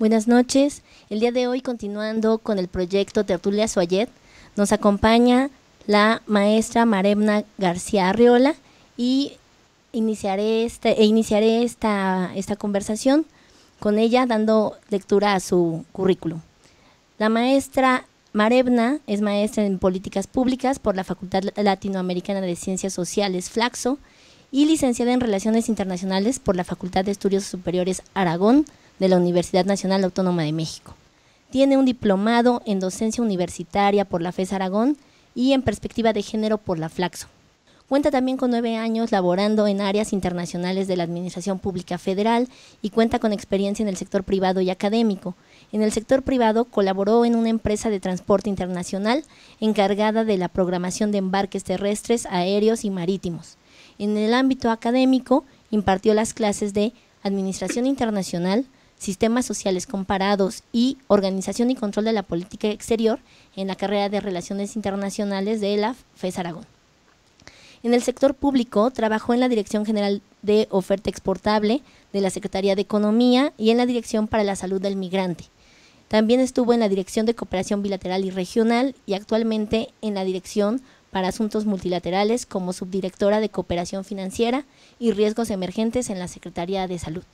Buenas noches. El día de hoy, continuando con el proyecto Tertulia Suayet, nos acompaña la maestra Marebna García Arriola y iniciaré esta conversación con ella dando lectura a su currículum. La maestra Marebna es maestra en Políticas Públicas por la Facultad Latinoamericana de Ciencias Sociales, Flaxo, y licenciada en Relaciones Internacionales por la Facultad de Estudios Superiores Aragón de la Universidad Nacional Autónoma de México. Tiene un diplomado en Docencia Universitaria por la FES Aragón y en Perspectiva de Género por la Flaxo. Cuenta también con 9 años laborando en áreas internacionales de la Administración Pública Federal y cuenta con experiencia en el sector privado y académico. En el sector privado colaboró en una empresa de transporte internacional encargada de la programación de embarques terrestres, aéreos y marítimos. En el ámbito académico impartió las clases de Administración Internacional, Sistemas Sociales Comparados y Organización y Control de la Política Exterior en la carrera de Relaciones Internacionales de la FES Aragón. En el sector público trabajó en la Dirección General de Oferta Exportable de la Secretaría de Economía y en la Dirección para la Salud del Migrante. También estuvo en la Dirección de Cooperación Bilateral y Regional y actualmente en la Dirección para Asuntos Multilaterales como subdirectora de Cooperación Financiera y Riesgos Emergentes en la Secretaría de Salud.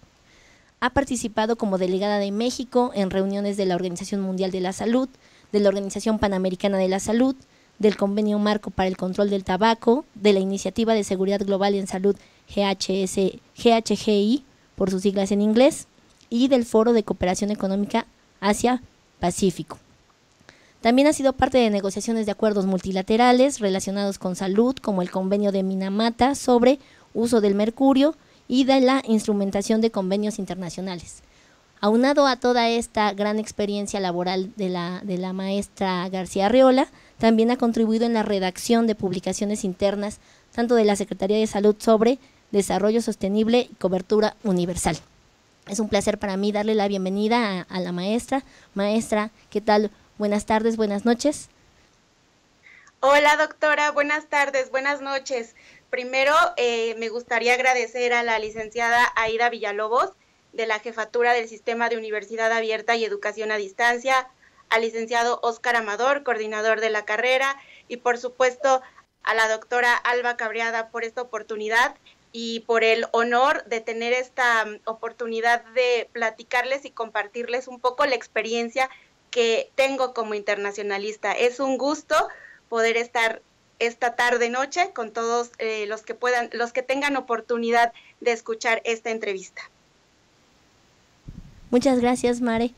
Ha participado como delegada de México en reuniones de la Organización Mundial de la Salud, de la Organización Panamericana de la Salud, del Convenio Marco para el Control del Tabaco, de la Iniciativa de Seguridad Global en Salud GHGI, por sus siglas en inglés, y del Foro de Cooperación Económica Asia-Pacífico. También ha sido parte de negociaciones de acuerdos multilaterales relacionados con salud, como el Convenio de Minamata sobre uso del mercurio y de la instrumentación de convenios internacionales. Aunado a toda esta gran experiencia laboral de la maestra García Arriola, también ha contribuido en la redacción de publicaciones internas, tanto de la Secretaría de Salud sobre Desarrollo Sostenible y Cobertura Universal. Es un placer para mí darle la bienvenida a la maestra. Maestra, ¿qué tal? Buenas tardes, buenas noches. Hola doctora, buenas tardes, buenas noches. Primero me gustaría agradecer a la licenciada Aida Villalobos de la Jefatura del Sistema de Universidad Abierta y Educación a Distancia, al licenciado Óscar Amador, coordinador de la carrera, y por supuesto a la doctora Alba Cabriada por esta oportunidad y por el honor de tener esta oportunidad de platicarles y compartirles un poco la experiencia que tengo como internacionalista. Es un gusto poder estar esta tarde-noche con todos los que tengan oportunidad de escuchar esta entrevista. Muchas gracias, Mare.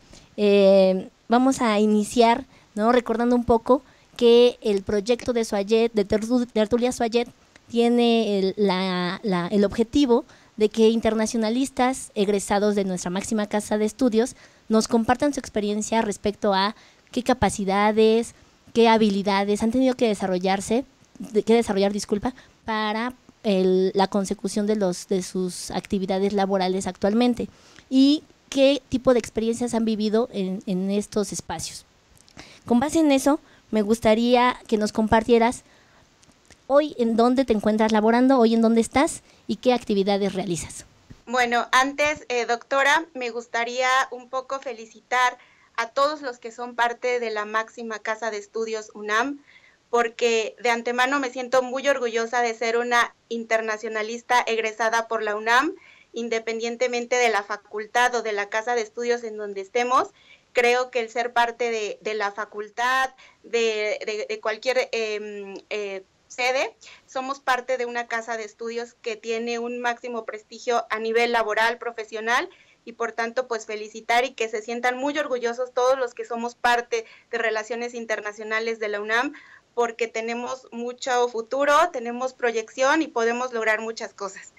Vamos a iniciar, ¿no?, recordando un poco que el proyecto de Suayet, de Tertulia Suayet, tiene el objetivo de que internacionalistas egresados de nuestra máxima casa de estudios nos compartan su experiencia respecto a qué capacidades, qué habilidades han tenido que desarrollar para la consecución de sus actividades laborales actualmente y qué tipo de experiencias han vivido en estos espacios. Con base en eso, me gustaría que nos compartieras hoy en dónde te encuentras laborando, hoy en dónde estás y qué actividades realizas. Bueno, antes, doctora, me gustaría un poco felicitar a todos los que son parte de la máxima casa de estudios UNAM, porque de antemano me siento muy orgullosa de ser una internacionalista egresada por la UNAM, independientemente de la facultad o de la casa de estudios en donde estemos. Creo que el ser parte de la facultad, de cualquier sede, somos parte de una casa de estudios que tiene un máximo prestigio a nivel laboral, profesional, y por tanto pues felicitar y que se sientan muy orgullosos todos los que somos parte de Relaciones Internacionales de la UNAM, porque tenemos mucho futuro, tenemos proyección y podemos lograr muchas cosas.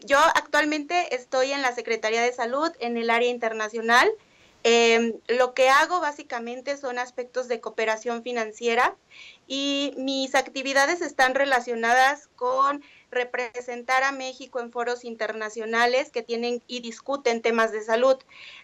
Yo actualmente estoy en la Secretaría de Salud en el área internacional. Lo que hago básicamente son aspectos de cooperación financiera y mis actividades están relacionadas con representar a México en foros internacionales que tienen y discuten temas de salud,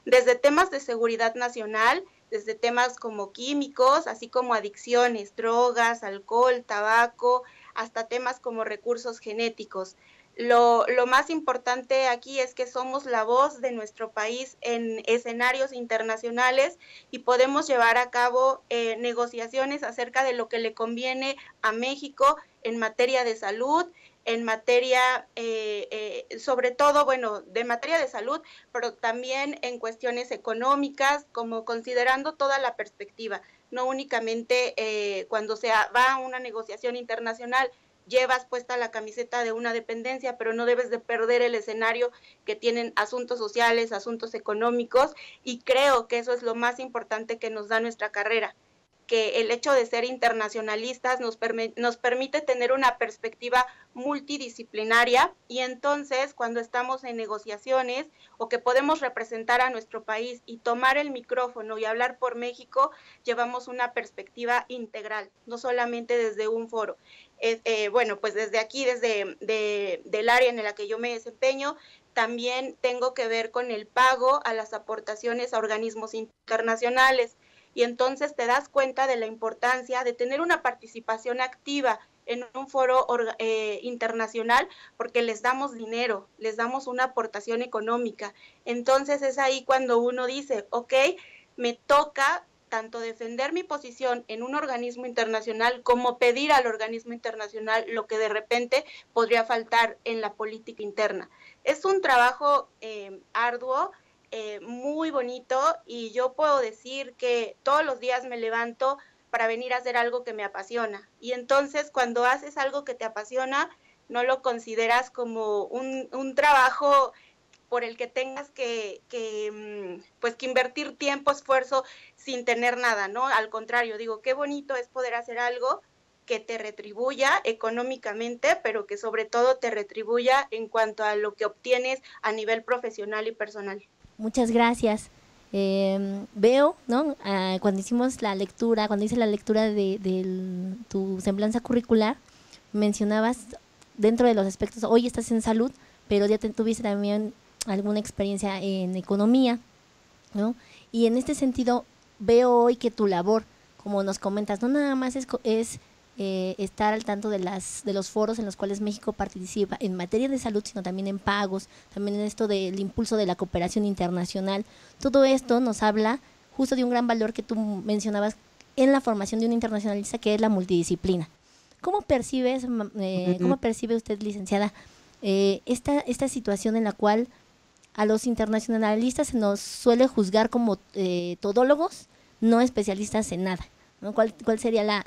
desde temas de seguridad nacional, desde temas como químicos, así como adicciones, drogas, alcohol, tabaco, hasta temas como recursos genéticos. Lo más importante aquí es que somos la voz de nuestro país en escenarios internacionales y podemos llevar a cabo negociaciones acerca de lo que le conviene a México en materia de salud, en materia, sobre todo, bueno, de materia de salud, pero también en cuestiones económicas, como considerando toda la perspectiva, no únicamente cuando se va a una negociación internacional, llevas puesta la camiseta de una dependencia, pero no debes de perder el escenario que tienen asuntos sociales, asuntos económicos, y creo que eso es lo más importante que nos da nuestra carrera, que el hecho de ser internacionalistas nos permite tener una perspectiva multidisciplinaria, y entonces cuando estamos en negociaciones o que podemos representar a nuestro país y tomar el micrófono y hablar por México, llevamos una perspectiva integral, no solamente desde un foro. Bueno, pues desde aquí, del área en la que yo me desempeño, también tengo que ver con el pago a las aportaciones a organismos internacionales. Y entonces te das cuenta de la importancia de tener una participación activa en un foro internacional, porque les damos dinero, les damos una aportación económica. Entonces es ahí cuando uno dice, ok, me toca tanto defender mi posición en un organismo internacional como pedir al organismo internacional lo que de repente podría faltar en la política interna. Es un trabajo arduo, muy bonito, y yo puedo decir que todos los días me levanto para venir a hacer algo que me apasiona. Y entonces cuando haces algo que te apasiona, no lo consideras como un trabajo por el que tengas pues, que invertir tiempo, esfuerzo sin tener nada, ¿no? Al contrario, digo, qué bonito es poder hacer algo que te retribuya económicamente, pero que sobre todo te retribuya en cuanto a lo que obtienes a nivel profesional y personal. Muchas gracias. Veo, ¿no? Cuando hicimos la lectura, cuando hice la lectura de tu semblanza curricular, mencionabas dentro de los aspectos, hoy estás en salud, pero ya tuviste también alguna experiencia en economía, ¿no? Y en este sentido veo hoy que tu labor, como nos comentas, no nada más es estar al tanto de los foros en los cuales México participa en materia de salud, sino también en pagos, también en esto del impulso de la cooperación internacional. Todo esto nos habla justo de un gran valor que tú mencionabas en la formación de un internacionalista, que es la multidisciplina. ¿Cómo percibe usted, licenciada, esta situación en la cual a los internacionalistas se nos suele juzgar como todólogos, no especialistas en nada, ¿no? ¿Cuál sería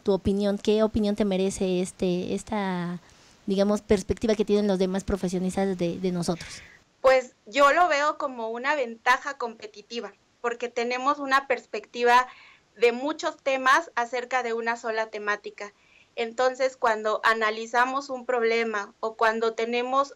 tu opinión? ¿Qué opinión te merece esta, digamos, perspectiva que tienen los demás profesionistas de nosotros? Pues yo lo veo como una ventaja competitiva, porque tenemos una perspectiva de muchos temas acerca de una sola temática. Entonces, cuando analizamos un problema o cuando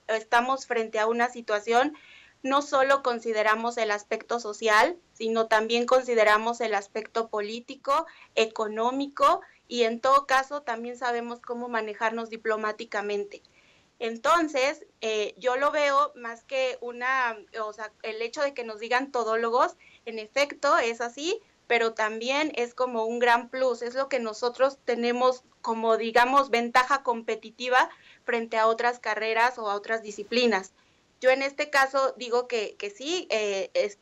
estamos frente a una situación, no solo consideramos el aspecto social, sino también consideramos el aspecto político, económico, y en todo caso también sabemos cómo manejarnos diplomáticamente. Entonces, yo lo veo más que el hecho de que nos digan todólogos, en efecto es así, pero también es como un gran plus, es lo que nosotros tenemos como, digamos, ventaja competitiva frente a otras carreras o a otras disciplinas. Yo en este caso digo que sí,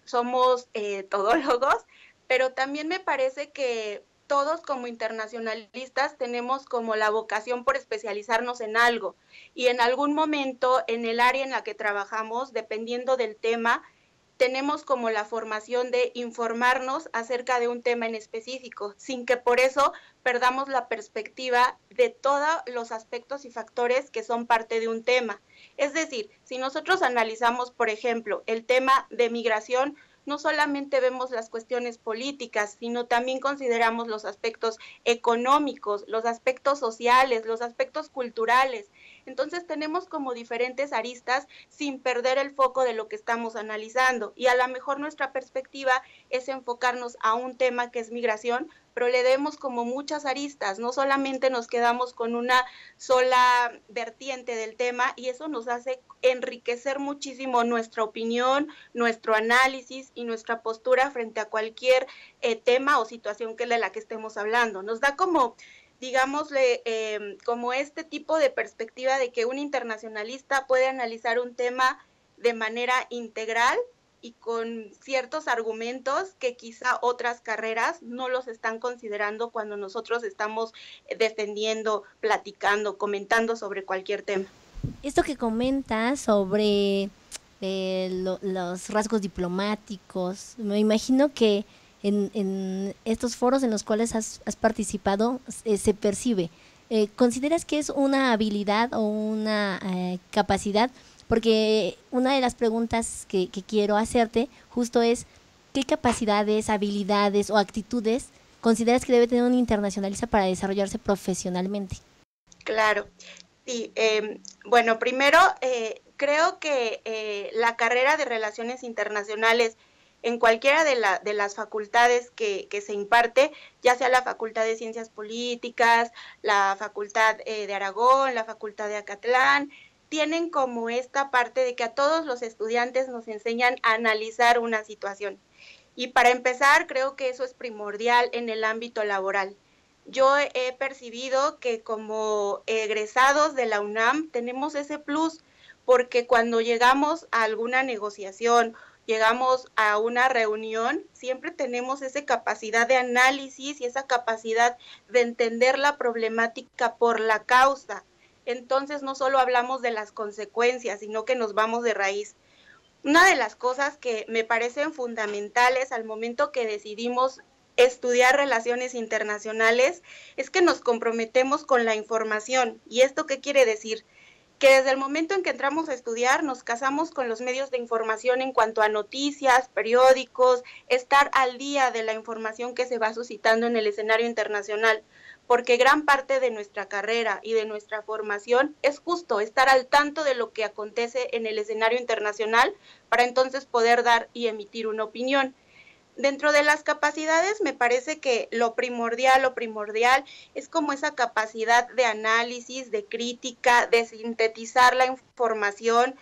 somos todólogos, pero también me parece que todos como internacionalistas tenemos como la vocación por especializarnos en algo, y en algún momento en el área en la que trabajamos, dependiendo del tema, tenemos como la formación de informarnos acerca de un tema en específico, sin que por eso perdamos la perspectiva de todos los aspectos y factores que son parte de un tema. Es decir, si nosotros analizamos, por ejemplo, el tema de migración, no solamente vemos las cuestiones políticas, sino también consideramos los aspectos económicos, los aspectos sociales, los aspectos culturales. Entonces tenemos como diferentes aristas sin perder el foco de lo que estamos analizando, y a lo mejor nuestra perspectiva es enfocarnos a un tema que es migración, pero le demos como muchas aristas, no solamente nos quedamos con una sola vertiente del tema, y eso nos hace enriquecer muchísimo nuestra opinión, nuestro análisis y nuestra postura frente a cualquier tema o situación de la que estemos hablando. Nos da como digámosle, como este tipo de perspectiva de que un internacionalista puede analizar un tema de manera integral y con ciertos argumentos que quizá otras carreras no los están considerando cuando nosotros estamos defendiendo, platicando, comentando sobre cualquier tema. Esto que comentas sobre los rasgos diplomáticos, me imagino que en estos foros en los cuales has participado se percibe. ¿Consideras que es una habilidad o una capacidad? Porque una de las preguntas que quiero hacerte justo es, ¿qué capacidades, habilidades o actitudes consideras que debe tener un internacionalista para desarrollarse profesionalmente? Claro, sí. Bueno, primero, creo que la carrera de Relaciones Internacionales en cualquiera de las facultades que se imparte, ya sea la Facultad de Ciencias Políticas, la Facultad de Aragón, la Facultad de Acatlán, tienen como esta parte de que a todos los estudiantes nos enseñan a analizar una situación. Y para empezar, creo que eso es primordial en el ámbito laboral. Yo he percibido que como egresados de la UNAM tenemos ese plus, porque cuando llegamos a alguna negociación, llegamos a una reunión, siempre tenemos esa capacidad de análisis y esa capacidad de entender la problemática por la causa. Entonces no solo hablamos de las consecuencias, sino que nos vamos de raíz. Una de las cosas que me parecen fundamentales al momento que decidimos estudiar relaciones internacionales es que nos comprometemos con la información. ¿Y esto qué quiere decir? Que desde el momento en que entramos a estudiar nos casamos con los medios de información en cuanto a noticias, periódicos, estar al día de la información que se va suscitando en el escenario internacional, porque gran parte de nuestra carrera y de nuestra formación es justo estar al tanto de lo que acontece en el escenario internacional para entonces poder dar y emitir una opinión. Dentro de las capacidades me parece que lo primordial es como esa capacidad de análisis, de crítica, de sintetizar la información,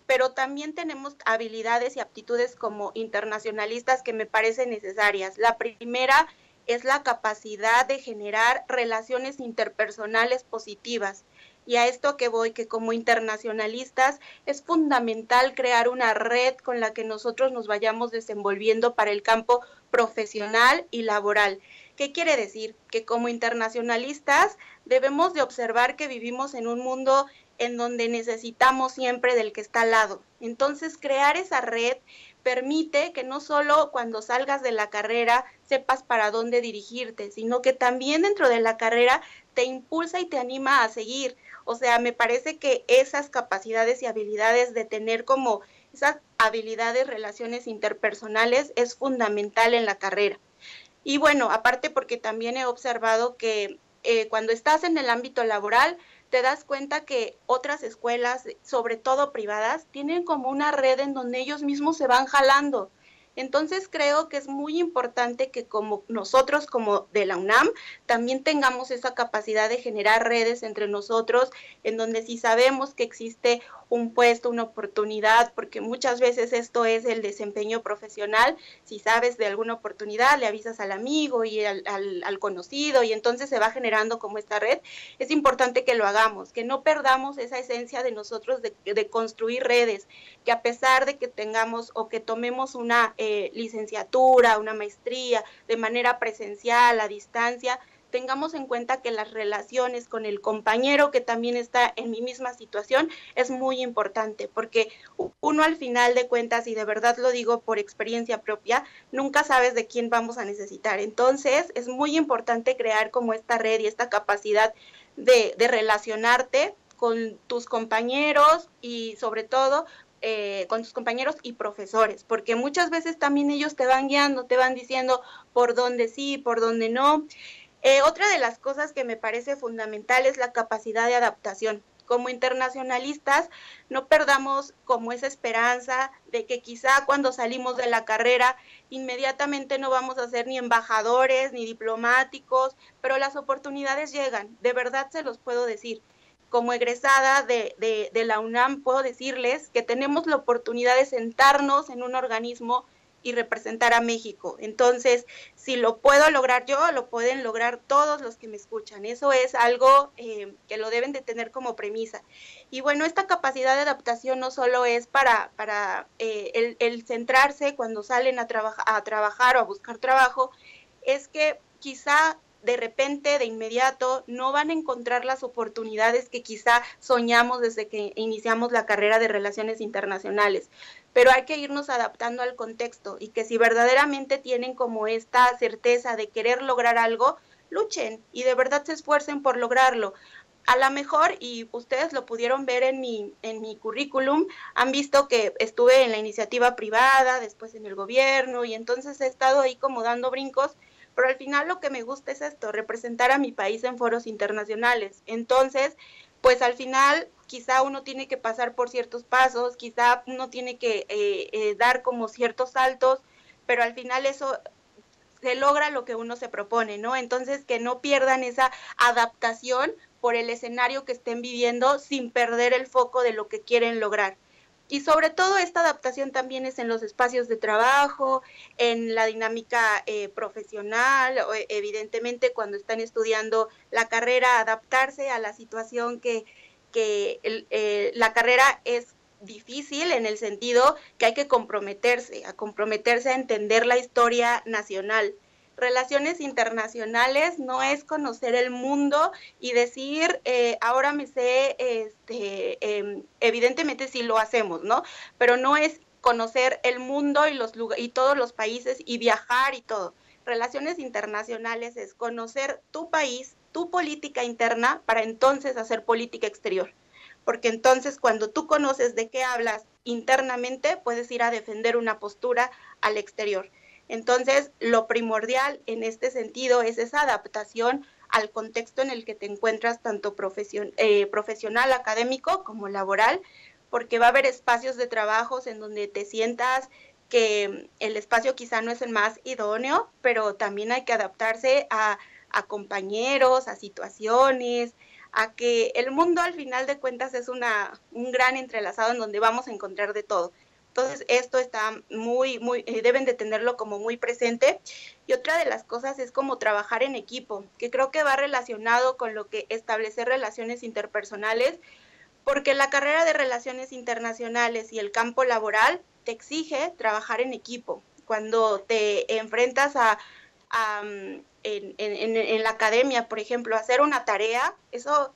pero también tenemos habilidades y aptitudes como internacionalistas que me parecen necesarias. La primera es la capacidad de generar relaciones interpersonales positivas. Y a esto que voy, que como internacionalistas es fundamental crear una red con la que nosotros nos vayamos desenvolviendo para el campo profesional y laboral. ¿Qué quiere decir? Que como internacionalistas debemos de observar que vivimos en un mundo en donde necesitamos siempre del que está al lado. Entonces, crear esa red permite que no solo cuando salgas de la carrera sepas para dónde dirigirte, sino que también dentro de la carrera te impulsa y te anima a seguir. O sea, me parece que esas capacidades y habilidades de tener como esas habilidades, relaciones interpersonales es fundamental en la carrera. Y bueno, aparte porque también he observado que cuando estás en el ámbito laboral, te das cuenta que otras escuelas, sobre todo privadas, tienen como una red en donde ellos mismos se van jalando. Entonces creo que es muy importante que como nosotros, como de la UNAM, también tengamos esa capacidad de generar redes entre nosotros, en donde si sabemos que existe un puesto, una oportunidad, porque muchas veces esto es el desempeño profesional, si sabes de alguna oportunidad, le avisas al amigo y al conocido, y entonces se va generando como esta red. Es importante que lo hagamos, que no perdamos esa esencia de nosotros de construir redes, que a pesar de que tengamos o que tomemos una licenciatura, una maestría de manera presencial, a distancia, tengamos en cuenta que las relaciones con el compañero que también está en mi misma situación es muy importante, porque uno al final de cuentas, y de verdad lo digo por experiencia propia, nunca sabes de quién vamos a necesitar. Entonces es muy importante crear como esta red y esta capacidad de relacionarte con tus compañeros y sobre todo con tus compañeros y profesores, porque muchas veces también ellos te van guiando, te van diciendo por dónde sí, por dónde no. Otra de las cosas que me parece fundamental es la capacidad de adaptación. Como internacionalistas, no perdamos como esa esperanza de que quizá cuando salimos de la carrera inmediatamente no vamos a ser ni embajadores ni diplomáticos, pero las oportunidades llegan, de verdad se los puedo decir. Como egresada de la UNAM puedo decirles que tenemos la oportunidad de sentarnos en un organismo y representar a México. Entonces, si lo puedo lograr yo, lo pueden lograr todos los que me escuchan. Eso es algo que lo deben de tener como premisa. Y bueno, esta capacidad de adaptación no solo es para el centrarse cuando salen a trabajar o a buscar trabajo, es que quizá de repente, de inmediato, no van a encontrar las oportunidades que quizá soñamos desde que iniciamos la carrera de Relaciones Internacionales, pero hay que irnos adaptando al contexto y que si verdaderamente tienen como esta certeza de querer lograr algo, luchen y de verdad se esfuercen por lograrlo. A lo mejor, y ustedes lo pudieron ver en mi currículum, han visto que estuve en la iniciativa privada, después en el gobierno, y entonces he estado ahí como dando brincos, pero al final lo que me gusta es esto, representar a mi país en foros internacionales. Entonces, pues al final quizá uno tiene que pasar por ciertos pasos, quizá uno tiene que dar como ciertos saltos, pero al final eso se logra lo que uno se propone, ¿no? Entonces, que no pierdan esa adaptación por el escenario que estén viviendo sin perder el foco de lo que quieren lograr. Y sobre todo esta adaptación también es en los espacios de trabajo, en la dinámica profesional, evidentemente cuando están estudiando la carrera, adaptarse a la situación que la carrera es difícil en el sentido que hay que comprometerse a entender la historia nacional. Relaciones internacionales no es conocer el mundo y decir, ahora me sé, evidentemente sí lo hacemos, ¿no? Pero no es conocer el mundo y todos los países y viajar y todo. Relaciones internacionales es conocer tu país, tu política interna, para entonces hacer política exterior. Porque entonces cuando tú conoces de qué hablas internamente, puedes ir a defender una postura al exterior. Entonces, lo primordial en este sentido es esa adaptación al contexto en el que te encuentras, tanto profesional, académico, como laboral, porque va a haber espacios de trabajos en donde te sientas que el espacio quizá no es el más idóneo, pero también hay que adaptarse a compañeros, a situaciones, a que el mundo al final de cuentas es un gran entrelazado en donde vamos a encontrar de todo. Entonces, esto está deben de tenerlo como muy presente. Y otra de las cosas es como trabajar en equipo, que creo que va relacionado con lo que establecer relaciones interpersonales, porque la carrera de Relaciones Internacionales y el campo laboral te exige trabajar en equipo. Cuando te enfrentas en la academia, por ejemplo, hacer una tarea, eso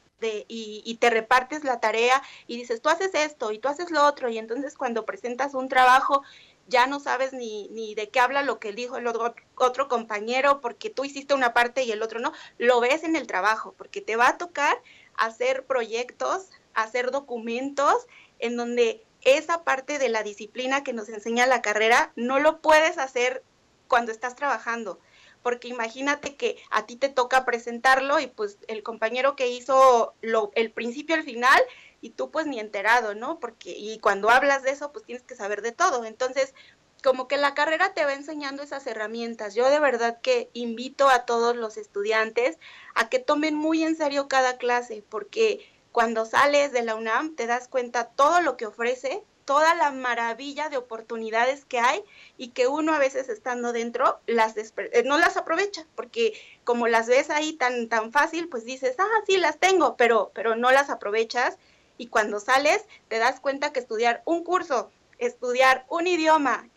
y te repartes la tarea y dices, tú haces esto y tú haces lo otro, y entonces cuando presentas un trabajo ya no sabes ni de qué habla lo que dijo el otro compañero, porque tú hiciste una parte y el otro no, lo ves en el trabajo, porque te va a tocar hacer proyectos, hacer documentos, en donde esa parte de la disciplina que nos enseña la carrera no lo puedes hacer cuando estás trabajando, porque imagínate que a ti te toca presentarlo y pues el compañero que hizo el principio al final y tú pues ni enterado, ¿no? Y cuando hablas de eso pues tienes que saber de todo. Entonces, como que la carrera te va enseñando esas herramientas. Yo de verdad que invito a todos los estudiantes a que tomen muy en serio cada clase, porque cuando sales de la UNAM te das cuenta todo lo que ofrece, toda la maravilla de oportunidades que hay y que uno a veces estando dentro no las aprovecha, porque como las ves ahí tan fácil, pues dices, sí las tengo, pero no las aprovechas, y cuando sales te das cuenta que estudiar un curso, estudiar un idioma,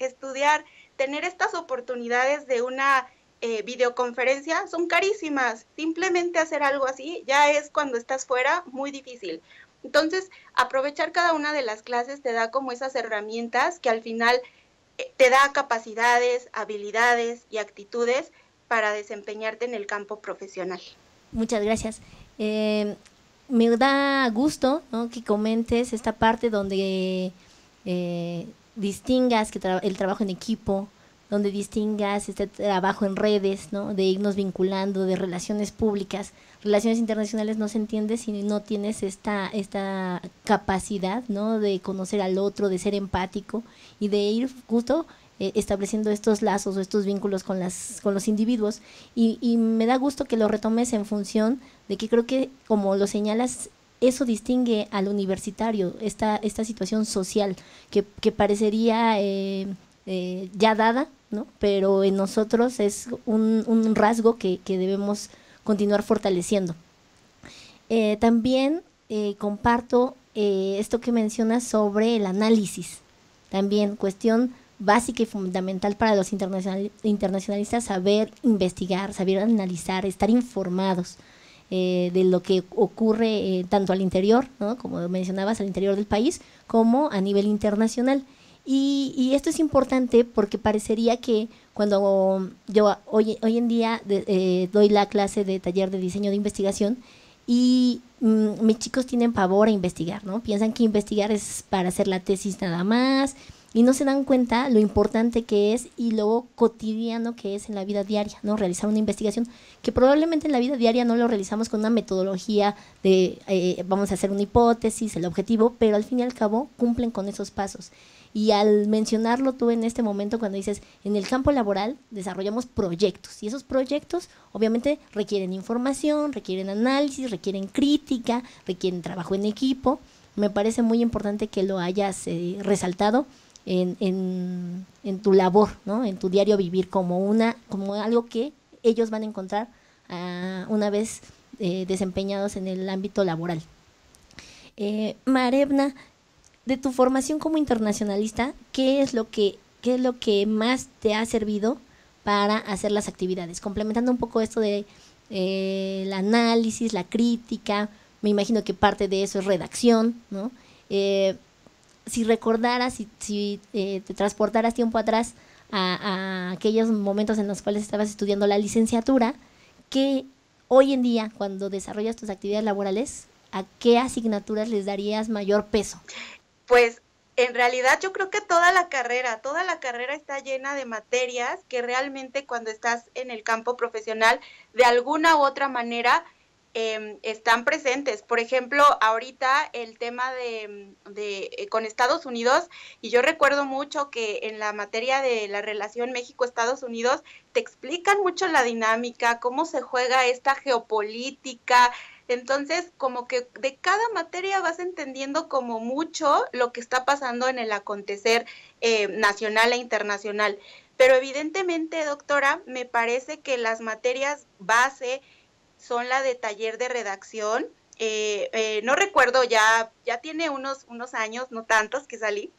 tener estas oportunidades de una videoconferencia son carísimas. Simplemente hacer algo así ya es, cuando estás fuera, muy difícil. Entonces, aprovechar cada una de las clases te da como esas herramientas que al final te da capacidades, habilidades y actitudes para desempeñarte en el campo profesional. Muchas gracias. Me da gusto, ¿no?, que comentes esta parte donde distingas el trabajo en equipo, donde distingas este trabajo en redes, ¿no?, de irnos vinculando, de relaciones públicas. Relaciones internacionales no se entiende si no tienes esta capacidad, ¿no?, de conocer al otro, de ser empático y de ir justo estableciendo estos lazos o estos vínculos con los individuos. Y me da gusto que lo retomes en función de que creo que, como lo señalas, eso distingue al universitario, esta situación social que parecería ya dada, ¿no? Pero en nosotros es un rasgo que debemos continuar fortaleciendo. También comparto esto que mencionas sobre el análisis. También cuestión básica y fundamental para los internacionalistas, saber investigar, saber analizar, estar informados de lo que ocurre tanto al interior, ¿no? Como mencionabas, al interior del país, como a nivel internacional. Y esto es importante porque parecería que cuando yo hoy en día doy la clase de taller de diseño de investigación y mis chicos tienen pavor a investigar, ¿no? Piensan que investigar es para hacer la tesis nada más y no se dan cuenta lo importante que es y lo cotidiano que es en la vida diaria, ¿no? Realizar una investigación que probablemente en la vida diaria no lo realizamos con una metodología de vamos a hacer una hipótesis, el objetivo, pero al fin y al cabo cumplen con esos pasos. Y al mencionarlo tú en este momento cuando dices, en el campo laboral desarrollamos proyectos y esos proyectos obviamente requieren información, requieren análisis, requieren crítica, requieren trabajo en equipo. Me parece muy importante que lo hayas resaltado en tu labor, ¿no? En tu diario vivir como algo que ellos van a encontrar una vez desempeñados en el ámbito laboral. Marebna, de tu formación como internacionalista, ¿qué es lo que más te ha servido para hacer las actividades? Complementando un poco esto de el análisis, la crítica, me imagino que parte de eso es redacción, ¿no? Si recordaras, si te transportaras tiempo atrás a aquellos momentos en los cuales estabas estudiando la licenciatura, ¿qué hoy en día, cuando desarrollas tus actividades laborales, a qué asignaturas les darías mayor peso? Pues en realidad yo creo que toda la carrera está llena de materias que realmente cuando estás en el campo profesional de alguna u otra manera están presentes. Por ejemplo, ahorita el tema con Estados Unidos, y yo recuerdo mucho que en la materia de la relación México-Estados Unidos te explican mucho la dinámica, cómo se juega esta geopolítica. Entonces, como que de cada materia vas entendiendo como mucho lo que está pasando en el acontecer nacional e internacional. Pero evidentemente, doctora, me parece que las materias base son la de taller de redacción. No recuerdo, ya tiene unos años, no tantos que salí,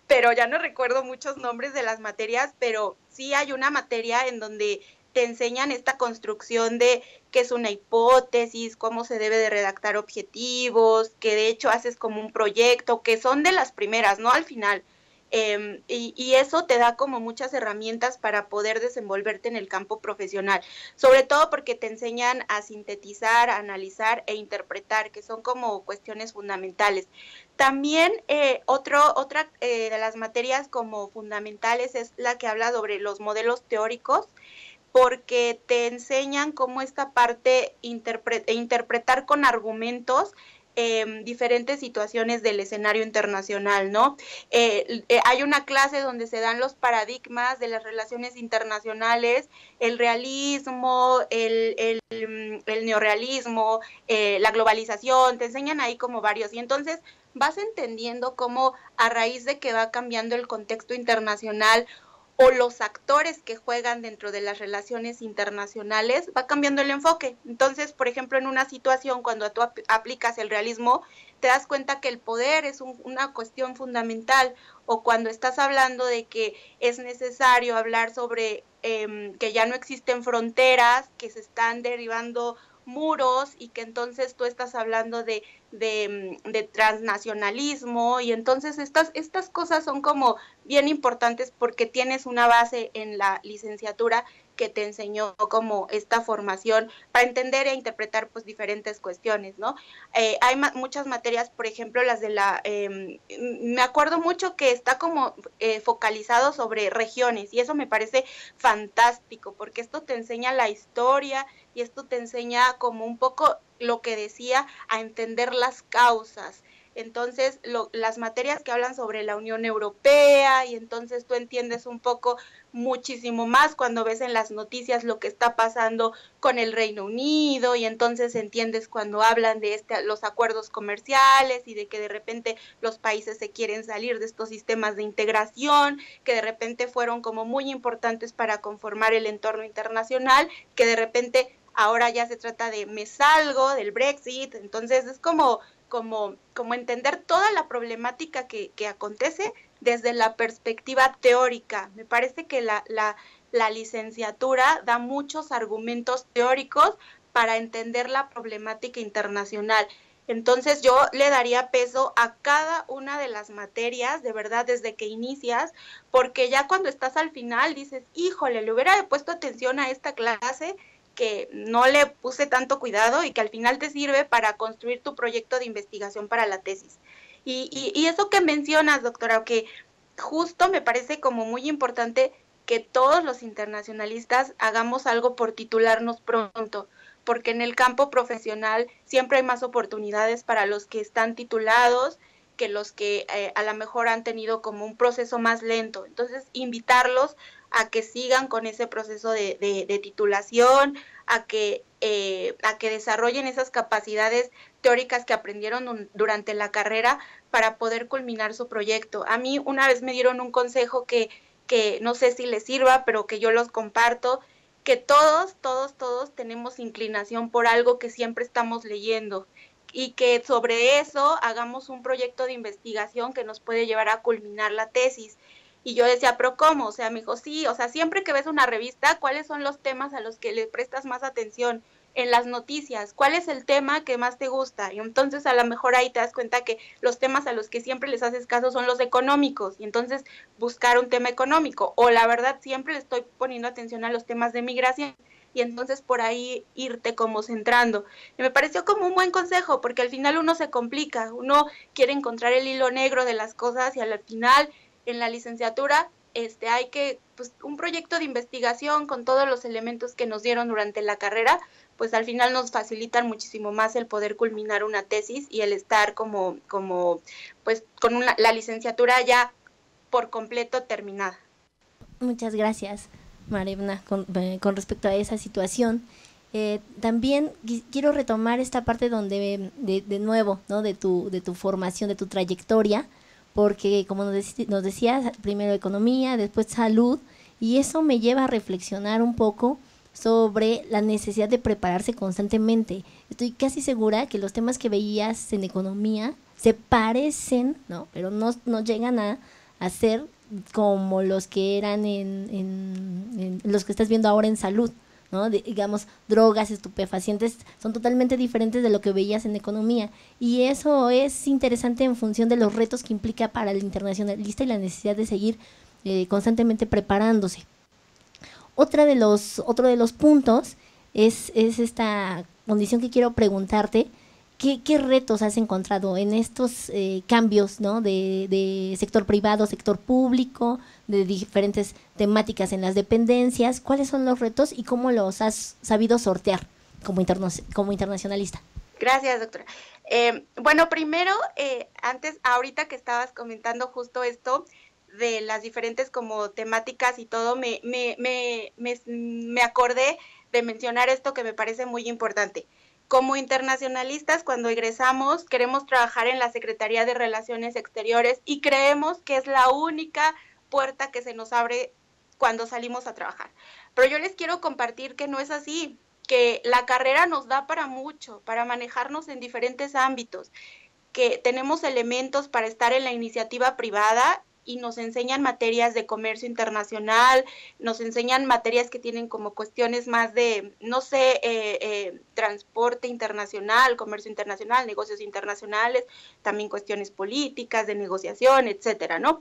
pero ya no recuerdo muchos nombres de las materias, pero sí hay una materia en donde te enseñan esta construcción de qué es una hipótesis, cómo se debe de redactar objetivos, que de hecho haces como un proyecto, que son de las primeras, no al final. Y eso te da como muchas herramientas para poder desenvolverte en el campo profesional, sobre todo porque te enseñan a sintetizar, a analizar e interpretar, que son como cuestiones fundamentales. También otra de las materias como fundamentales es la que habla sobre los modelos teóricos, porque te enseñan cómo esta parte interpretar con argumentos diferentes situaciones del escenario internacional, ¿no? Hay una clase donde se dan los paradigmas de las relaciones internacionales, el realismo, el neorrealismo, la globalización, te enseñan ahí como varios, y entonces vas entendiendo cómo a raíz de que va cambiando el contexto internacional o los actores que juegan dentro de las relaciones internacionales, va cambiando el enfoque. Entonces, por ejemplo, en una situación cuando tú aplicas el realismo, te das cuenta que el poder es una cuestión fundamental, o cuando estás hablando de que es necesario hablar sobre que ya no existen fronteras, que se están derribando muros, y que entonces tú estás hablando de transnacionalismo, y entonces estas cosas son como bien importantes porque tienes una base en la licenciatura que te enseñó como esta formación para entender e interpretar pues diferentes cuestiones, ¿no? Hay muchas materias, por ejemplo, las de me acuerdo mucho que está como focalizado sobre regiones, y eso me parece fantástico porque esto te enseña la historia y esto te enseña como un poco lo que decía, a entender las causas. entonces las materias que hablan sobre la Unión Europea, y entonces tú entiendes un poco muchísimo más cuando ves en las noticias lo que está pasando con el Reino Unido, y entonces entiendes cuando hablan de los acuerdos comerciales y de que de repente los países se quieren salir de estos sistemas de integración, que de repente fueron como muy importantes para conformar el entorno internacional, que de repente ahora ya se trata de me salgo del Brexit. Entonces es como entender toda la problemática que acontece desde la perspectiva teórica. Me parece que la licenciatura da muchos argumentos teóricos para entender la problemática internacional. Entonces yo le daría peso a cada una de las materias, de verdad, desde que inicias, porque ya cuando estás al final dices, híjole, le hubiera puesto atención a esta clase, que no le puse tanto cuidado, y que al final te sirve para construir tu proyecto de investigación para la tesis. Y eso que mencionas, doctora, que justo me parece como muy importante que todos los internacionalistas hagamos algo por titularnos pronto, porque en el campo profesional siempre hay más oportunidades para los que están titulados que los que a lo mejor han tenido como un proceso más lento. Entonces, invitarlos a que sigan con ese proceso de titulación, a que desarrollen esas capacidades teóricas que aprendieron durante la carrera para poder culminar su proyecto. A mí una vez me dieron un consejo que no sé si les sirva, pero que yo los comparto, que todos tenemos inclinación por algo que siempre estamos leyendo, y que sobre eso hagamos un proyecto de investigación que nos puede llevar a culminar la tesis. Y yo decía, ¿pero cómo? O sea, me dijo, sí, o sea, siempre que ves una revista, ¿cuáles son los temas a los que le prestas más atención? En las noticias, ¿cuál es el tema que más te gusta? Y entonces a lo mejor ahí te das cuenta que los temas a los que siempre les haces caso son los económicos, y entonces buscar un tema económico. O la verdad, siempre le estoy poniendo atención a los temas de migración, y entonces por ahí irte como centrando. Y me pareció como un buen consejo, porque al final uno se complica, uno quiere encontrar el hilo negro de las cosas, y al final en la licenciatura hay que, pues, un proyecto de investigación con todos los elementos que nos dieron durante la carrera, pues al final nos facilitan muchísimo más el poder culminar una tesis y el estar pues con la licenciatura ya por completo terminada. Muchas gracias, Marevna, con respecto a esa situación. También quiero retomar esta parte donde de nuevo, ¿no? de tu formación, de tu trayectoria, porque como nos decías, primero economía, después salud, y eso me lleva a reflexionar un poco sobre la necesidad de prepararse constantemente. Estoy casi segura que los temas que veías en economía se parecen, ¿no? Pero no llegan a ser como los que eran en los que estás viendo ahora en salud, ¿no? Digamos, drogas, estupefacientes, son totalmente diferentes de lo que veías en economía, y eso es interesante en función de los retos que implica para el internacionalista y la necesidad de seguir constantemente preparándose. Otro de los puntos es esta condición que quiero preguntarte. ¿Qué retos has encontrado en estos cambios, ¿no? de sector privado, sector público, de diferentes temáticas en las dependencias? ¿Cuáles son los retos y cómo los has sabido sortear como internacionalista? Gracias, doctora. Bueno, primero, ahorita que estabas comentando justo esto de las diferentes como temáticas y todo, me acordé de mencionar esto que me parece muy importante. Como internacionalistas, cuando egresamos, queremos trabajar en la Secretaría de Relaciones Exteriores y creemos que es la única puerta que se nos abre cuando salimos a trabajar. Pero yo les quiero compartir que no es así, que la carrera nos da para mucho, para manejarnos en diferentes ámbitos, que tenemos elementos para estar en la iniciativa privada y nos enseñan materias de comercio internacional, nos enseñan materias que tienen como cuestiones más de, no sé, transporte internacional, comercio internacional, negocios internacionales, también cuestiones políticas, de negociación, etcétera, ¿no?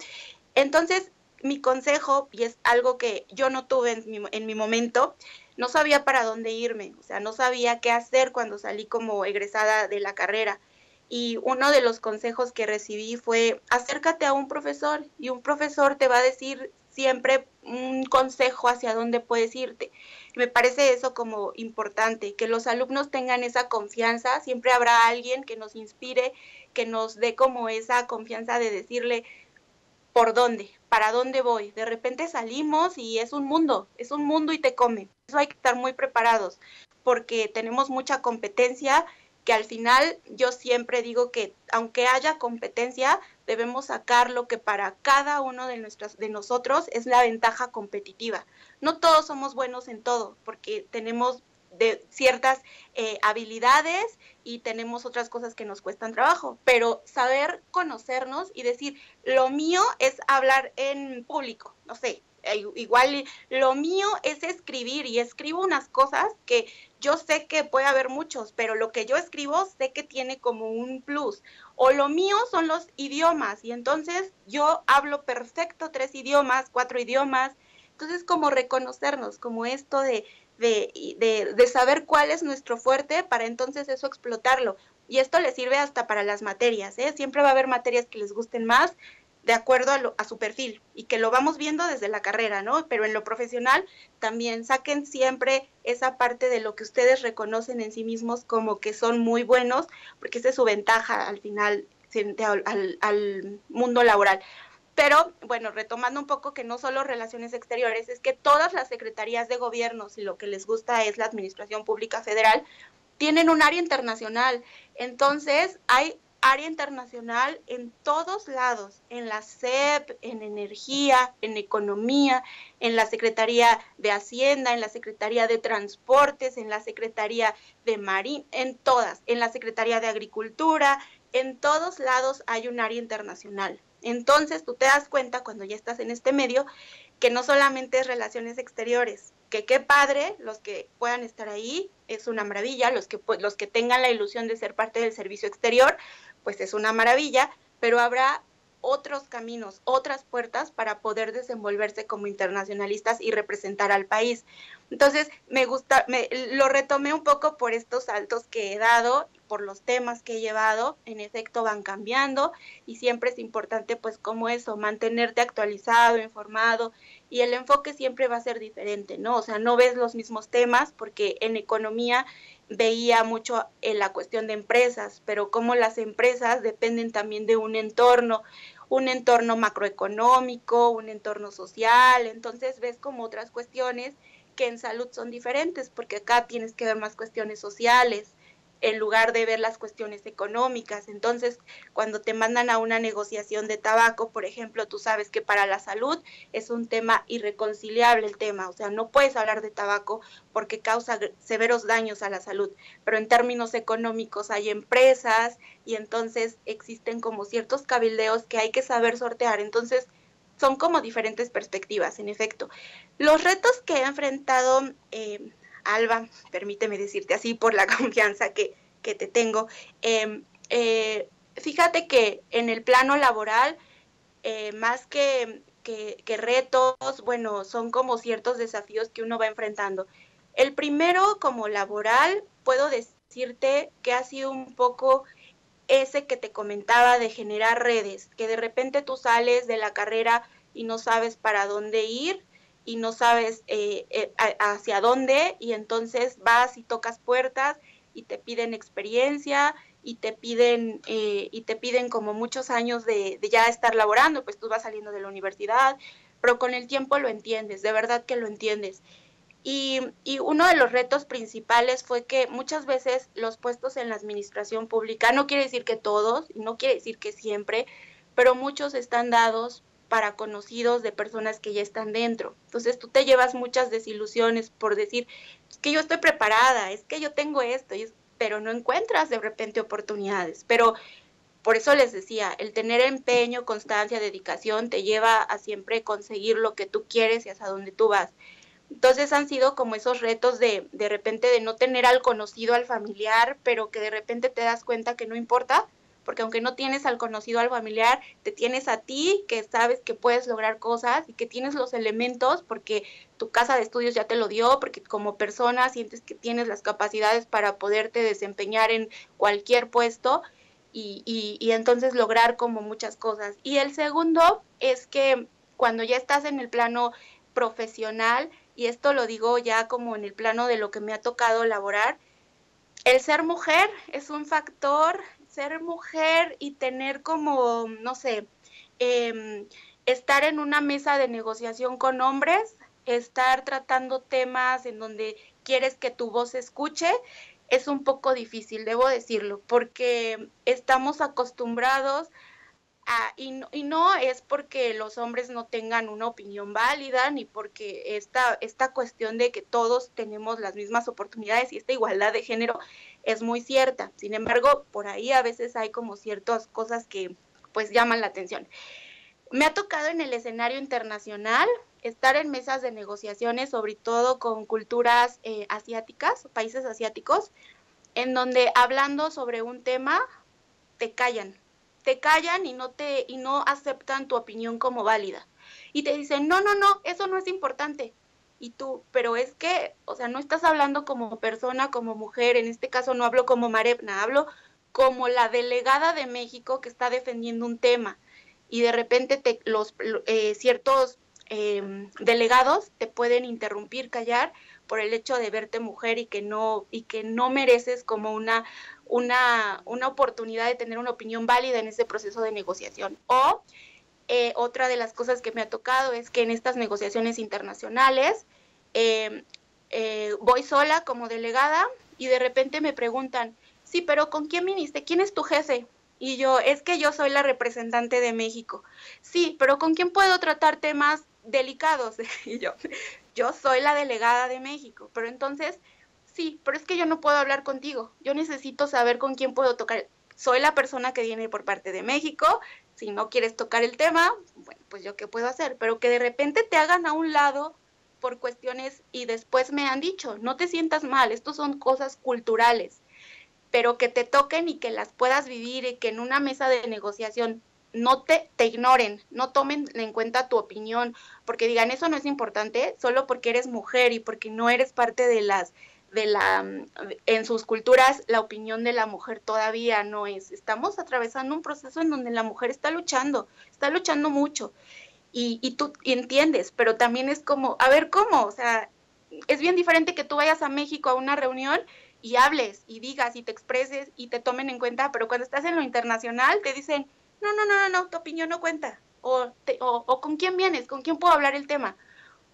Entonces, mi consejo, y es algo que yo no tuve en mi momento, no sabía para dónde irme, o sea, no sabía qué hacer cuando salí como egresada de la carrera. Y uno de los consejos que recibí fue, acércate a un profesor, y un profesor te va a decir siempre un consejo hacia dónde puedes irte. Me parece eso como importante, que los alumnos tengan esa confianza, siempre habrá alguien que nos inspire, que nos dé como esa confianza de decirle por dónde, para dónde voy. De repente salimos y es un mundo y te come. Eso hay que estar muy preparados, porque tenemos mucha competencia, que al final yo siempre digo que aunque haya competencia, debemos sacar lo que para cada uno de nosotros es la ventaja competitiva. No todos somos buenos en todo, porque tenemos de ciertas habilidades y tenemos otras cosas que nos cuestan trabajo, pero saber conocernos y decir, lo mío es hablar en público, no sé, igual lo mío es escribir y escribo unas cosas que yo sé que puede haber muchos, pero lo que yo escribo sé que tiene como un plus. O lo mío son los idiomas y entonces yo hablo perfecto 3 idiomas, 4 idiomas. Entonces como reconocernos, como esto de saber cuál es nuestro fuerte para entonces eso explotarlo. Y esto le sirve hasta para las materias, ¿eh? Siempre va a haber materias que les gusten más de acuerdo a su perfil y que lo vamos viendo desde la carrera, ¿no? Pero en lo profesional también saquen siempre esa parte de lo que ustedes reconocen en sí mismos como que son muy buenos, porque esa es su ventaja al final frente al mundo laboral. Pero, bueno, retomando un poco que no solo relaciones exteriores, es que todas las secretarías de gobierno, si lo que les gusta es la administración pública federal, tienen un área internacional. Entonces, hay área internacional en todos lados, en la SEP, en energía, en economía, en la Secretaría de Hacienda, en la Secretaría de Transportes, en la Secretaría de Marina, en todas, en la Secretaría de Agricultura, en todos lados hay un área internacional. Entonces, tú te das cuenta cuando ya estás en este medio que no solamente es relaciones exteriores, que qué padre los que puedan estar ahí, es una maravilla, los que tengan la ilusión de ser parte del servicio exterior, pues es una maravilla, pero habrá otros caminos, otras puertas para poder desenvolverse como internacionalistas y representar al país. Entonces, lo retomé un poco por estos saltos que he dado, por los temas que he llevado, en efecto van cambiando y siempre es importante pues como eso, mantenerte actualizado, informado, y el enfoque siempre va a ser diferente, ¿no? O sea, no ves los mismos temas porque en economía veía mucho en la cuestión de empresas, pero como las empresas dependen también de un entorno macroeconómico, un entorno social, entonces ves como otras cuestiones que en salud son diferentes, porque acá tienes que ver más cuestiones sociales en lugar de ver las cuestiones económicas. Entonces, cuando te mandan a una negociación de tabaco, por ejemplo, tú sabes que para la salud es un tema irreconciliable el tema, o sea, no puedes hablar de tabaco porque causa severos daños a la salud, pero en términos económicos hay empresas y entonces existen como ciertos cabildeos que hay que saber sortear. Entonces, son como diferentes perspectivas, en efecto. Los retos que he enfrentado, Alba, permíteme decirte así por la confianza que te tengo, fíjate que en el plano laboral, más que retos, bueno, son como ciertos desafíos que uno va enfrentando. El primero, como laboral, puedo decirte que ha sido un poco ese que te comentaba de generar redes, que de repente tú sales de la carrera y no sabes para dónde ir y no sabes hacia dónde, y entonces vas y tocas puertas y te piden experiencia y te piden como muchos años de ya estar laborando, pues tú vas saliendo de la universidad, pero con el tiempo lo entiendes, de verdad que lo entiendes. Y uno de los retos principales fue que muchas veces los puestos en la administración pública, no quiere decir que todos, y no quiere decir que siempre, pero muchos están dados para conocidos de personas que ya están dentro. Entonces tú te llevas muchas desilusiones por decir, es que yo estoy preparada, es que yo tengo esto, pero no encuentras de repente oportunidades. Pero por eso les decía, el tener empeño, constancia, dedicación, te lleva a siempre conseguir lo que tú quieres y hacia donde tú vas. Entonces han sido como esos retos de repente de no tener al conocido, al familiar, pero que de repente te das cuenta que no importa, porque aunque no tienes al conocido, al familiar, te tienes a ti, que sabes que puedes lograr cosas y que tienes los elementos, porque tu casa de estudios ya te lo dio, porque como persona sientes que tienes las capacidades para poderte desempeñar en cualquier puesto y entonces lograr como muchas cosas. Y el segundo es que cuando ya estás en el plano profesional, y esto lo digo ya como en el plano de lo que me ha tocado laborar, el ser mujer es un factor ser mujer y tener como, no sé, estar en una mesa de negociación con hombres, estar tratando temas en donde quieres que tu voz se escuche, es un poco difícil, debo decirlo, porque estamos acostumbrados y no es porque los hombres no tengan una opinión válida, ni porque esta cuestión de que todos tenemos las mismas oportunidades y esta igualdad de género es muy cierta. Sin embargo, por ahí a veces hay como ciertas cosas que pues llaman la atención. Me ha tocado en el escenario internacional estar en mesas de negociaciones, sobre todo con culturas asiáticas, países asiáticos, en donde hablando sobre un tema te callan y no aceptan tu opinión como válida. Y te dicen, no, eso no es importante. Y tú, pero es que, o sea, no estás hablando como persona, como mujer, en este caso no hablo como Marebna, hablo como la delegada de México que está defendiendo un tema. Y de repente ciertos delegados te pueden interrumpir, callar, por el hecho de verte mujer y que no mereces como una oportunidad de tener una opinión válida en ese proceso de negociación. O otra de las cosas que me ha tocado es que en estas negociaciones internacionales voy sola como delegada y de repente me preguntan, sí, pero ¿con quién viniste? ¿Quién es tu jefe? Y yo, es que yo soy la representante de México. Sí, pero ¿con quién puedo tratar temas delicados? Y yo soy la delegada de México, pero entonces, sí, pero es que yo no puedo hablar contigo, yo necesito saber con quién puedo tocar, soy la persona que viene por parte de México, si no quieres tocar el tema, bueno, pues yo qué puedo hacer, pero que de repente te hagan a un lado por cuestiones y después me han dicho, no te sientas mal, estos son cosas culturales, pero que te toquen y que las puedas vivir y que en una mesa de negociación no te ignoren, no tomen en cuenta tu opinión, porque digan eso no es importante, solo porque eres mujer y porque no eres parte en sus culturas la opinión de la mujer todavía no es. Estamos atravesando un proceso en donde la mujer está luchando mucho y tú entiendes, pero también es como, a ver, ¿cómo? O sea, es bien diferente que tú vayas a México a una reunión y hables y digas y te expreses y te tomen en cuenta, pero cuando estás en lo internacional te dicen, no, tu opinión no cuenta, o con quién vienes, con quién puedo hablar el tema,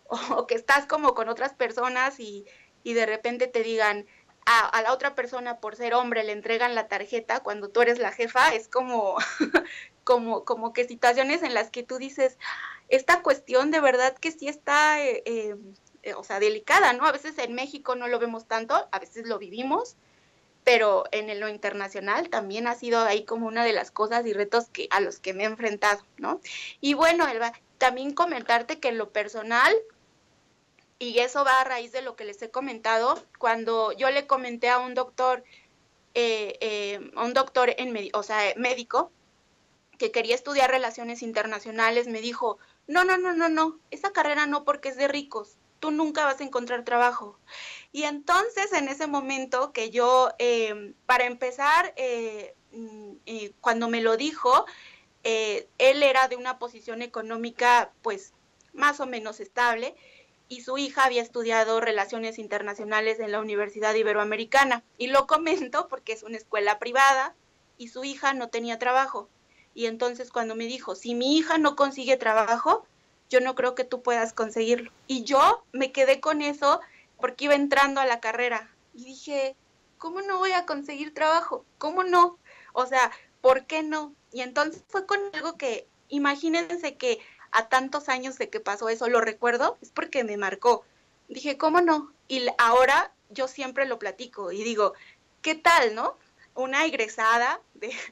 o que estás como con otras personas y de repente te digan, a la otra persona por ser hombre le entregan la tarjeta cuando tú eres la jefa, es como, como que situaciones en las que tú dices, esta cuestión de verdad que sí está, o sea, delicada, ¿no? A veces en México no lo vemos tanto, a veces lo vivimos, pero en lo internacional también ha sido ahí como una de las cosas y retos a los que me he enfrentado, ¿no? Y bueno, Elba, también comentarte que en lo personal, y eso va a raíz de lo que les he comentado, cuando yo le comenté a un doctor, médico, que quería estudiar relaciones internacionales, me dijo, no, esa carrera no porque es de ricos, tú nunca vas a encontrar trabajo. Y entonces en ese momento que yo, para empezar, cuando me lo dijo, él era de una posición económica pues más o menos estable y su hija había estudiado relaciones internacionales en la Universidad Iberoamericana. Y lo comento porque es una escuela privada y su hija no tenía trabajo. Y entonces cuando me dijo, si mi hija no consigue trabajo, yo no creo que tú puedas conseguirlo. Y yo me quedé con eso porque iba entrando a la carrera. Y dije, ¿cómo no voy a conseguir trabajo? ¿Cómo no? O sea, ¿por qué no? Y entonces fue con algo que, imagínense que a tantos años de que pasó eso, lo recuerdo, es porque me marcó. Dije, ¿cómo no? Y ahora yo siempre lo platico y digo, ¿qué tal, no? Una egresada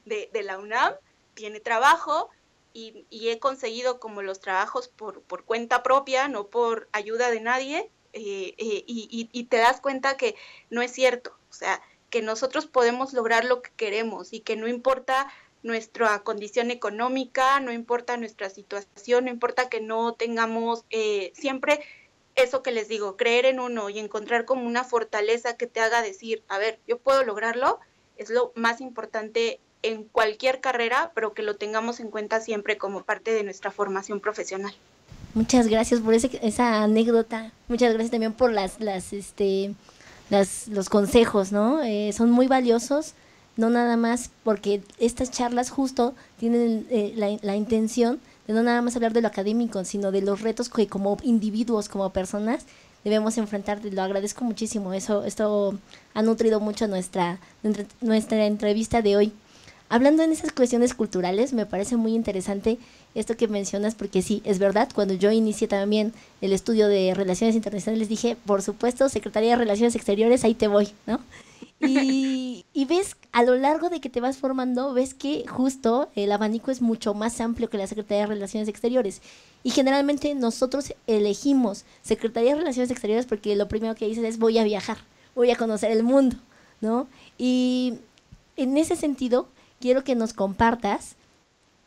de la UNAM tiene trabajo y he conseguido como los trabajos por cuenta propia, no por ayuda de nadie, y te das cuenta que no es cierto, o sea, que nosotros podemos lograr lo que queremos y que no importa nuestra condición económica, no importa nuestra situación, no importa que no tengamos siempre eso que les digo, creer en uno y encontrar como una fortaleza que te haga decir, a ver, yo puedo lograrlo, es lo más importante en cualquier carrera, pero que lo tengamos en cuenta siempre como parte de nuestra formación profesional. Muchas gracias por esa anécdota. Muchas gracias también por los consejos, ¿no? Son muy valiosos no nada más porque estas charlas justo tienen la intención de no nada más hablar de lo académico, sino de los retos que como individuos, como personas, debemos enfrentar. Lo agradezco muchísimo, esto ha nutrido mucho nuestra entrevista de hoy. Hablando en esas cuestiones culturales, me parece muy interesante esto que mencionas, porque sí, es verdad, cuando yo inicié también el estudio de Relaciones Internacionales, dije, por supuesto, Secretaría de Relaciones Exteriores, ahí te voy, ¿no? Y ves, a lo largo de que te vas formando, ves que justo el abanico es mucho más amplio que la Secretaría de Relaciones Exteriores. Y generalmente nosotros elegimos Secretaría de Relaciones Exteriores porque lo primero que dices es voy a viajar, voy a conocer el mundo, ¿no? Y en ese sentido, quiero que nos compartas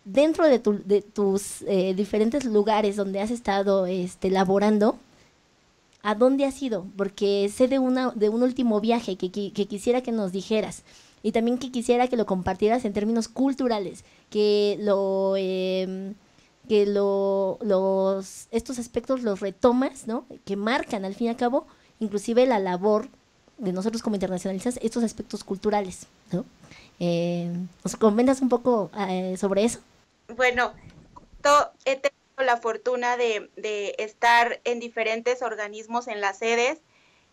dentro de tus diferentes lugares donde has estado laborando, ¿a dónde has ido? Porque sé de un último viaje que quisiera que nos dijeras, y también que quisiera que lo compartieras en términos culturales, estos aspectos los retomas, ¿no? Que marcan al fin y al cabo inclusive la labor de nosotros como internacionalistas, estos aspectos culturales, ¿no? ¿Nos comentas un poco sobre eso? Bueno, he tenido la fortuna de estar en diferentes organismos en las sedes.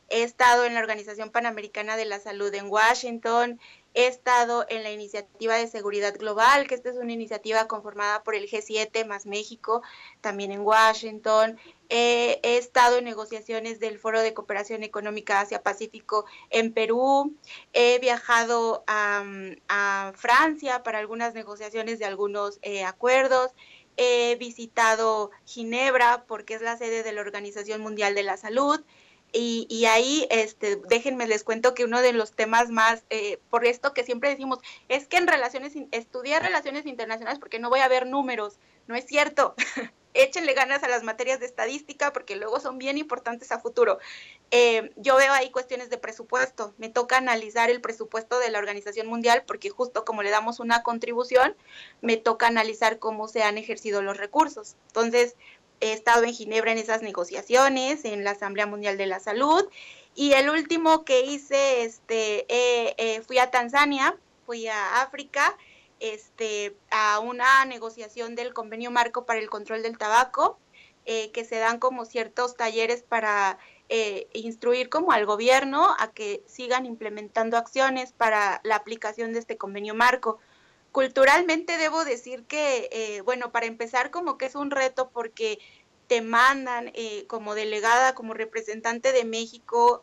He estado en la Organización Panamericana de la Salud en Washington, he estado en la Iniciativa de Seguridad Global, que esta es una iniciativa conformada por el G7 más México, también en Washington. He estado en negociaciones del Foro de Cooperación Económica Asia-Pacífico en Perú. He viajado a Francia para algunas negociaciones de algunos acuerdos. He visitado Ginebra porque es la sede de la Organización Mundial de la Salud. Y ahí, déjenme les cuento que uno de los temas más, por esto que siempre decimos, es que estudié relaciones internacionales porque no voy a ver números, no es cierto. Échenle ganas a las materias de estadística porque luego son bien importantes a futuro. Yo veo ahí cuestiones de presupuesto, me toca analizar el presupuesto de la Organización Mundial porque justo como le damos una contribución, me toca analizar cómo se han ejercido los recursos. Entonces, he estado en Ginebra en esas negociaciones, en la Asamblea Mundial de la Salud, y el último que hice, fui a Tanzania, fui a África, a una negociación del convenio marco para el control del tabaco, que se dan como ciertos talleres para instruir como al gobierno a que sigan implementando acciones para la aplicación de este convenio marco. Culturalmente debo decir que, bueno, para empezar como que es un reto porque te mandan como delegada, como representante de México,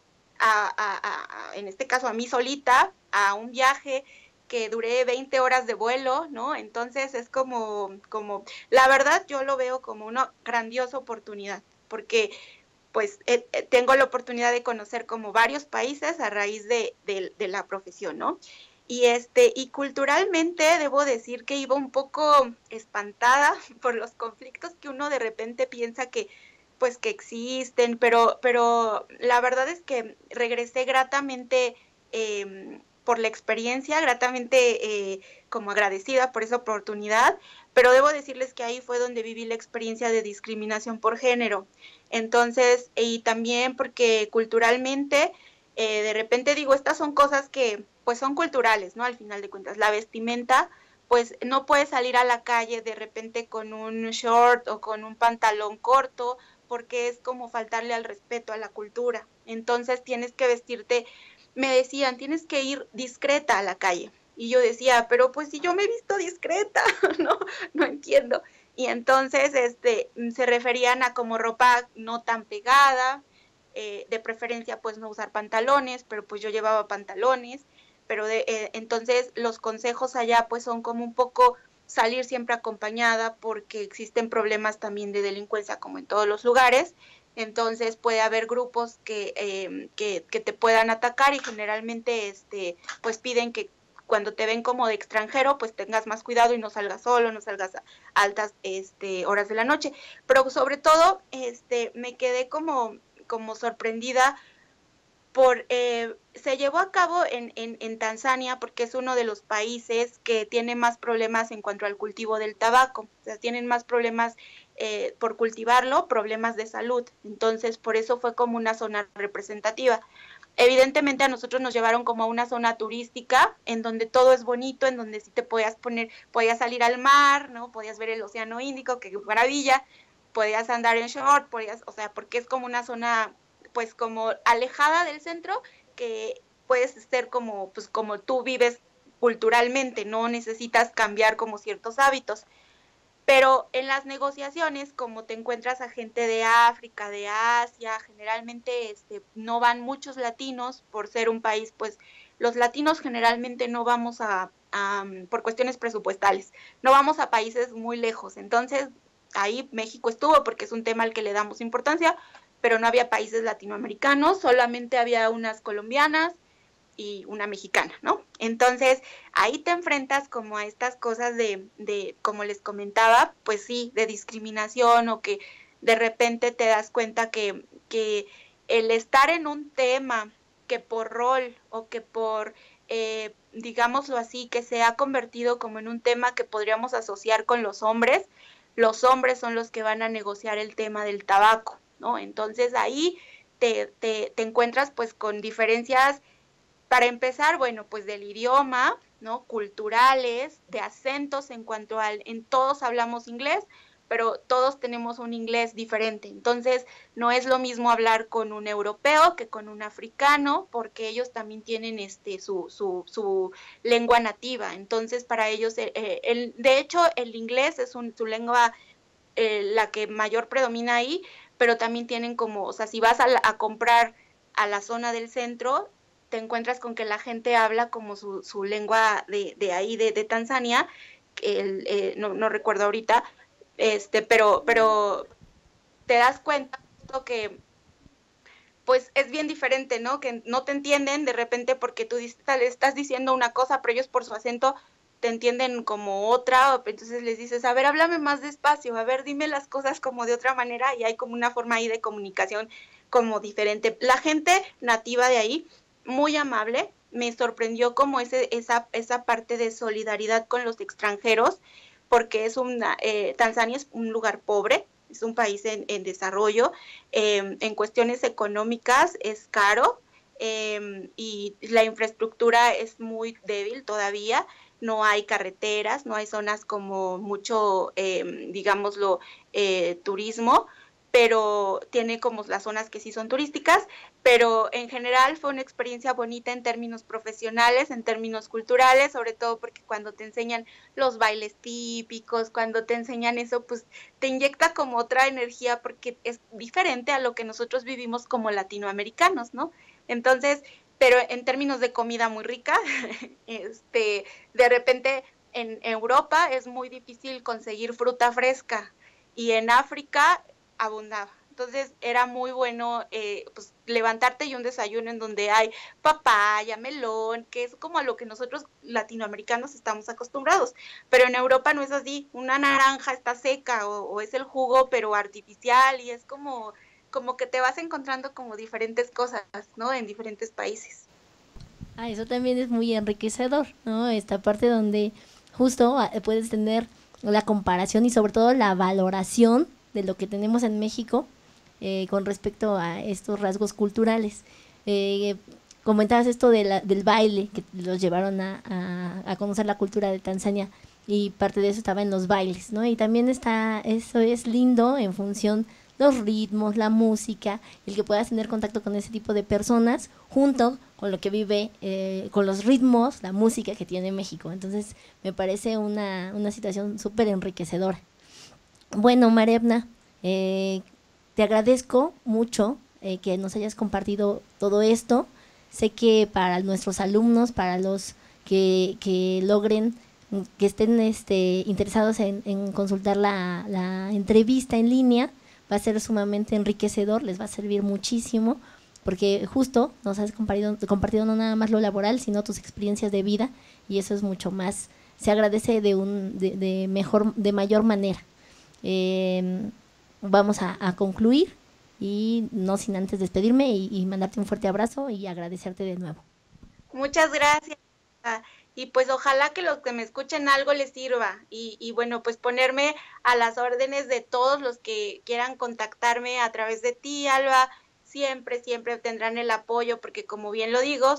en este caso a mí solita, a un viaje que duré 20 horas de vuelo, ¿no? Entonces es como, la verdad yo lo veo como una grandiosa oportunidad, porque pues tengo la oportunidad de conocer como varios países a raíz de la profesión, ¿no? Y culturalmente debo decir que iba un poco espantada por los conflictos que uno de repente piensa que pues que existen, pero la verdad es que regresé gratamente por la experiencia, gratamente como agradecida por esa oportunidad, pero debo decirles que ahí fue donde viví la experiencia de discriminación por género. Entonces, y también porque culturalmente de repente digo, estas son cosas que pues son culturales, ¿no? Al final de cuentas, la vestimenta, pues no puedes salir a la calle de repente con un short o con un pantalón corto, porque es como faltarle al respeto a la cultura. Entonces tienes que vestirte, me decían, tienes que ir discreta a la calle. Y yo decía, pero pues si yo me he visto discreta, ¿no? No entiendo. Y entonces se referían a como ropa no tan pegada, de preferencia pues no usar pantalones, pero pues yo llevaba pantalones, pero entonces los consejos allá pues son como un poco salir siempre acompañada porque existen problemas también de delincuencia como en todos los lugares, entonces puede haber grupos que te puedan atacar y generalmente pues piden que cuando te ven como de extranjero, pues tengas más cuidado y no salgas solo, no salgas a altas horas de la noche. Pero sobre todo, me quedé como sorprendida se llevó a cabo en Tanzania porque es uno de los países que tiene más problemas en cuanto al cultivo del tabaco, o sea, tienen más problemas por cultivarlo, problemas de salud, entonces por eso fue como una zona representativa. Evidentemente a nosotros nos llevaron como a una zona turística en donde todo es bonito, en donde sí te podías salir al mar, ¿no? Podías ver el océano Índico, qué maravilla, podías andar en short, o sea, porque es como una zona pues como alejada del centro, que puedes ser como pues como tú vives culturalmente, no necesitas cambiar como ciertos hábitos. Pero en las negociaciones, como te encuentras a gente de África, de Asia, generalmente no van muchos latinos por ser un país, pues los latinos generalmente no vamos por cuestiones presupuestales, no vamos a países muy lejos. Entonces, ahí México estuvo porque es un tema al que le damos importancia, pero no había países latinoamericanos, solamente había unas colombianas y una mexicana, ¿no? Entonces, ahí te enfrentas como a estas cosas como les comentaba, pues sí, de discriminación o que de repente te das cuenta que el estar en un tema que por rol o que por, digámoslo así, que se ha convertido como en un tema que podríamos asociar con los hombres son los que van a negociar el tema del tabaco, ¿no? Entonces ahí te encuentras pues con diferencias para empezar, bueno, pues del idioma, ¿no? Culturales, de acentos en todos hablamos inglés, pero todos tenemos un inglés diferente. Entonces, no es lo mismo hablar con un europeo que con un africano, porque ellos también tienen su lengua nativa. Entonces, para ellos, de hecho, el inglés es su lengua la que mayor predomina ahí, pero también tienen como, o sea, si vas a comprar a la zona del centro, te encuentras con que la gente habla como su lengua de ahí, de Tanzania, no recuerdo ahorita, pero te das cuenta que pues es bien diferente, ¿no? Que no te entienden de repente porque tú le estás diciendo una cosa, pero ellos por su acento te entienden como otra, entonces les dices, a ver, háblame más despacio, a ver, dime las cosas como de otra manera, y hay como una forma ahí de comunicación como diferente. La gente nativa de ahí, muy amable, me sorprendió como esa parte de solidaridad con los extranjeros, porque Tanzania es un lugar pobre, es un país en desarrollo, en cuestiones económicas es caro, y la infraestructura es muy débil todavía, no hay carreteras, no hay zonas como mucho, digámoslo, turismo, pero tiene como las zonas que sí son turísticas, pero en general fue una experiencia bonita en términos profesionales, en términos culturales, sobre todo porque cuando te enseñan los bailes típicos, cuando te enseñan eso, pues te inyecta como otra energía porque es diferente a lo que nosotros vivimos como latinoamericanos, ¿no? Entonces, pero en términos de comida muy rica, de repente en Europa es muy difícil conseguir fruta fresca y en África abundaba. Entonces era muy bueno pues, levantarte y un desayuno en donde hay papaya, melón, que es como a lo que nosotros latinoamericanos estamos acostumbrados. Pero en Europa no es así, una naranja está seca o es el jugo pero artificial y es como que te vas encontrando como diferentes cosas, ¿no? En diferentes países. Ah, eso también es muy enriquecedor, ¿no? Esta parte donde justo puedes tener la comparación y sobre todo la valoración de lo que tenemos en México con respecto a estos rasgos culturales. Comentabas esto del baile, que los llevaron a conocer la cultura de Tanzania y parte de eso estaba en los bailes, ¿no? Y también eso es lindo en función los ritmos, la música, el que puedas tener contacto con ese tipo de personas junto con lo que vive, con los ritmos, la música que tiene México. Entonces me parece una situación súper enriquecedora. Bueno, Marebna, te agradezco mucho que nos hayas compartido todo esto. Sé que para nuestros alumnos, para los que logren, que estén interesados en consultar la entrevista en línea, va a ser sumamente enriquecedor, les va a servir muchísimo, porque justo nos has compartido no nada más lo laboral, sino tus experiencias de vida, y eso es mucho más, se agradece de mayor manera. Vamos a concluir y no sin antes despedirme y mandarte un fuerte abrazo y agradecerte de nuevo. Muchas gracias. Y pues ojalá que los que me escuchen algo les sirva y bueno, pues ponerme a las órdenes de todos los que quieran contactarme a través de ti, Alba. siempre, siempre tendrán el apoyo, porque como bien lo digo,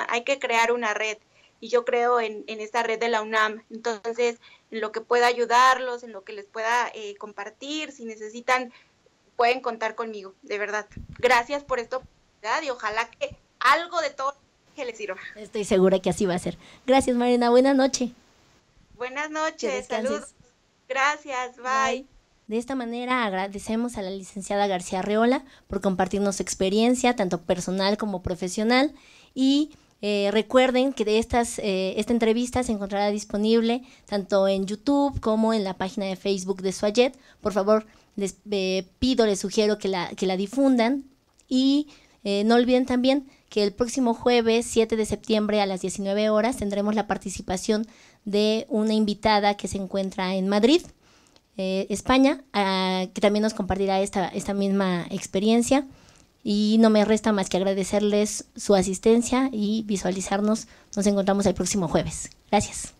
hay que crear una red, y yo creo en esta red de la UNAM. Entonces, en lo que pueda ayudarlos, en lo que les pueda compartir, si necesitan, pueden contar conmigo, de verdad. Gracias por esta oportunidad y ojalá que algo de todo que les sirva. Estoy segura que así va a ser. Gracias, Mariana. Buenas noches. Buenas noches, saludos. Gracias, bye. De esta manera agradecemos a la licenciada García Arreola por compartirnos su experiencia, tanto personal como profesional, y recuerden que esta entrevista se encontrará disponible tanto en YouTube como en la página de Facebook de Suayet. Por favor, les sugiero que la difundan, y no olviden también que el próximo jueves 7 de septiembre a las 19 horas tendremos la participación de una invitada que se encuentra en Madrid, España, que también nos compartirá esta misma experiencia. Y no me resta más que agradecerles su asistencia y visualizarnos. Nos encontramos el próximo jueves. Gracias.